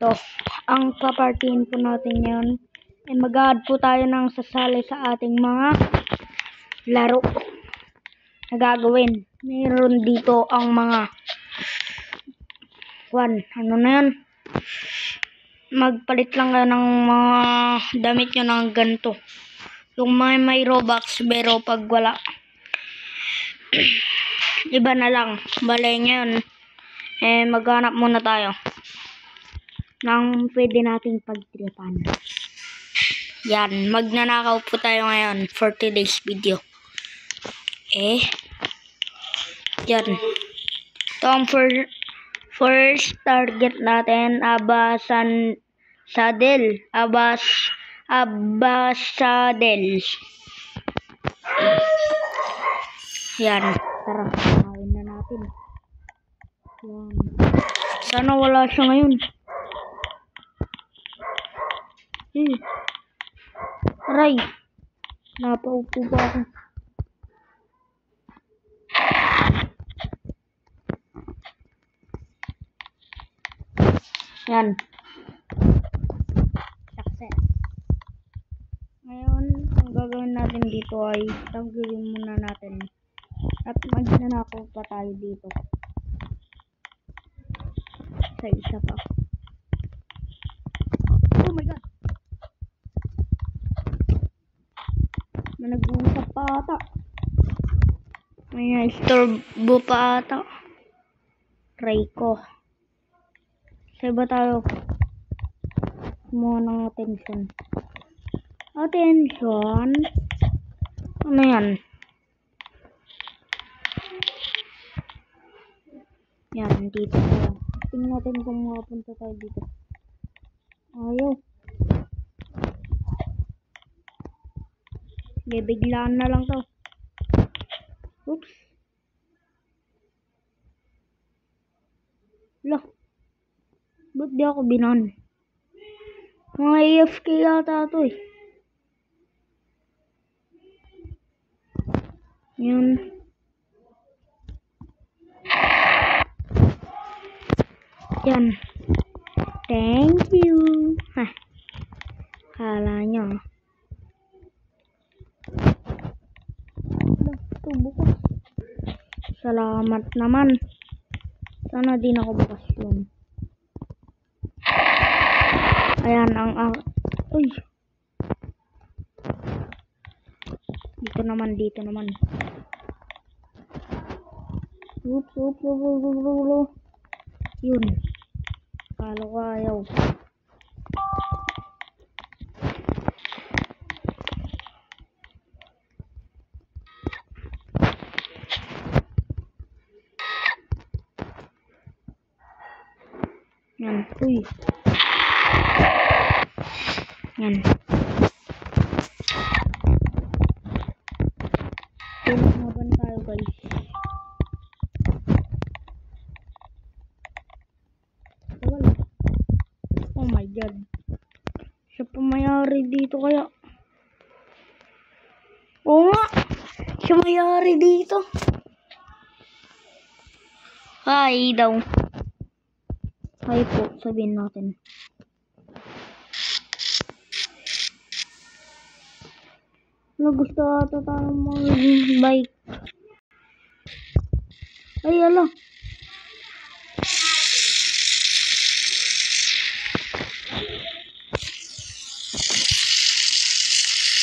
To, ang papartiin po natin ngayon ay mag-add po tayo ng sasali sa ating mga laro na gagawin. Meron dito ang mga ano na yan, magpalit lang kayo ng mga damit nyo ng ganito, yung may Robux, pero pag wala iba na lang. Bale ngayon maghanap muna tayo ng pwede nating pagtripan. Yan, magnanakaw po tayo ngayon for today's video. Yan, ito ang first target natin. Abasadel. Yan, tara, kawin na natin. Yan, sana wala siya ngayon. Aray, napaupo ba ako? Yan, success. Ngayon, ang gagawin natin dito ay tanggalin muna natin at magnanakaw pa tayo dito sa isa pa. Oh my god, nag-uusap pa ata. May istorbo pa ata. Try ko. Sa iba tayo kumuha ng attention. Ano yan? Yan, dito tayo. Tingnan natin kung makapunta tayo dito. Ayaw. Bibiglaan na lang to. Oops. Lah, ba't di ako binan? Mga AFK yata ito eh. Yan. Yan. Thank you. Kala nyo. Ito bukas. Salamat naman. Sana din ako bukas yun. Ayan ang uy. Dito naman. Oops. Yun. Kala ko ayaw. Yan. Uy. Yan. Tinahaban tayo guys. Wala. Oh my god. Siya pumayari dito kaya. Oo nga. Siya mayari dito. Hi daw. Hi po, sabihin natin. Gusto ata tayo mag-bike. Ay, ala.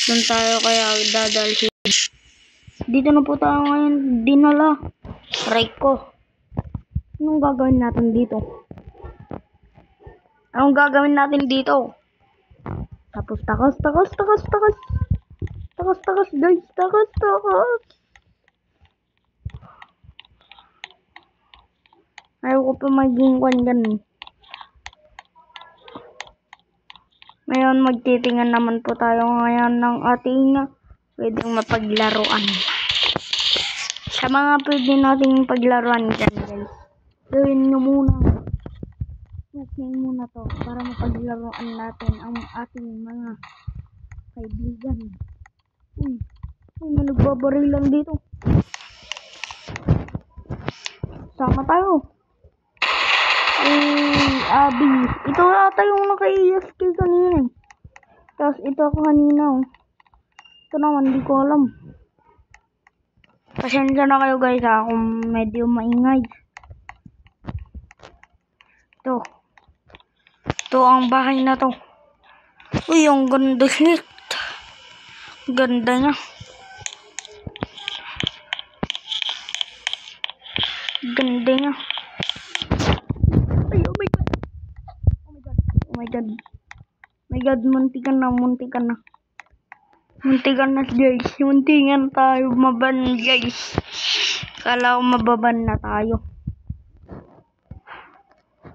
Doon tayo kaya dadalhin. Dito na po tayo ngayon. Dinala. Try ko. Anong gagawin natin dito? Tapos takas guys, takas. Ayaw ko pa maging ganun. Ngayon magtitingan naman po tayo ngayon ng ating pwedeng mapaglaruan. Sa mga pwede nating paglaruan dyan guys, gawin nyo muna. Okay muna to para mapaglaruan natin ang ating mga kaibigan. Uy, may nagbabaril lang dito. Sama tayo. lobby. Ito ata yung naka-AFK kanina. Tapos ito ako kanina. Oh. Ito naman, di ko alam. Pasensya na kayo guys kung medyo maingay. Ito. Ito ang bahay na to. Uy, ang ganda nit. Ganda niya. Ganda niya. Ay, oh my god. Oh my god. Oh my god. Oh my god, muntikan na, muntikan na. Muntikan na guys. Muntikan tayo maban guys. Kala ko mababan na tayo.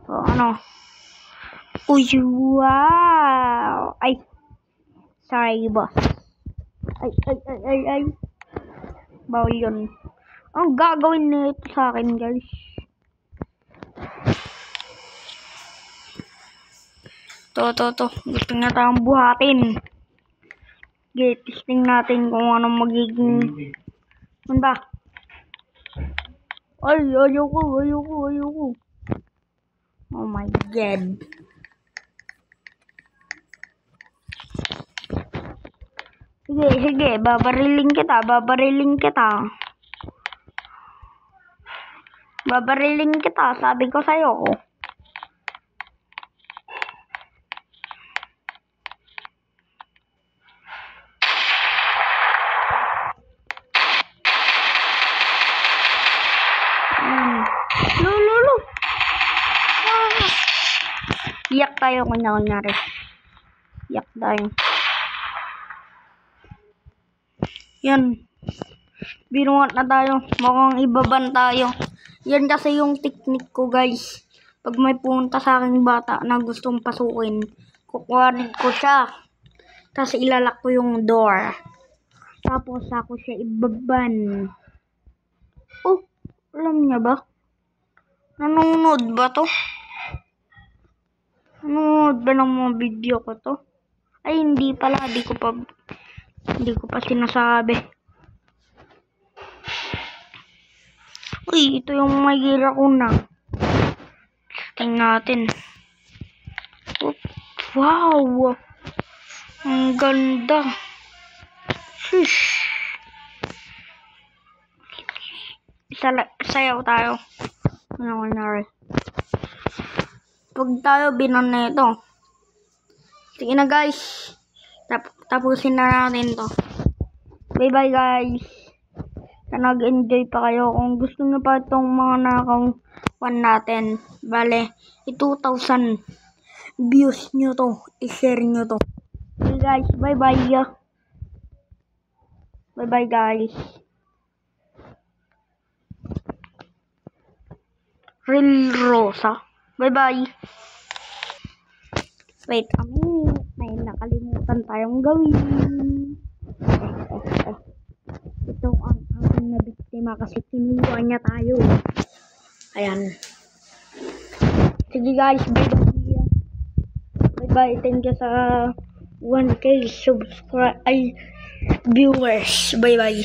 So, ano? Uy, wow. Ay. Sorry, boss. Ay. Bawal yun. Ang gagawin nito sa akin, guys. To. Gusto nga tayong buhatin. Okay, testing natin kung anong magiging... Ano ba? Ay, ayoko. Oh my god. Sige, babariling kita. Sabi ko sa'yo. Lulu. Iyak tayo kunyari. Iyak tayo. Yan. Binuhat na tayo. Mukhang ibaban tayo. Yan kasi yung technique ko guys. Pag may pumunta sa aking bata na gustong pasukin, kukuhanin ko siya. Tapos ilalak ko yung door. Tapos ako siya ibaban. Oh, alam niya ba? Nanonood ba to? Nanonood ba ng mga video ko to? Ay, hindi pala. Hindi ko pa sinasabi. Uy, ito yung may gira ko na. Tingnan natin. Wow! Ang ganda. Shish. Sayaw tayo. Ano nangyari? Pag tayo binon na ito. Sige na guys. Tapusin na natin to. Bye bye guys. Nag-enjoy pa kayo. Kung gusto nyo pa itong mga nakakuan natin, bale, 2,000 views nyo to. I-share nyo to. Okay guys, bye bye. Bye bye guys. Real Rosa. Bye bye. Wait a minute. May nakalimutan tayong gawin. Ito ang aking nabiktima kasi kinuha niya tayo. Ayan. Sige guys, bye bye. Bye bye. Thank you sa 1K subscribe viewers. Bye bye.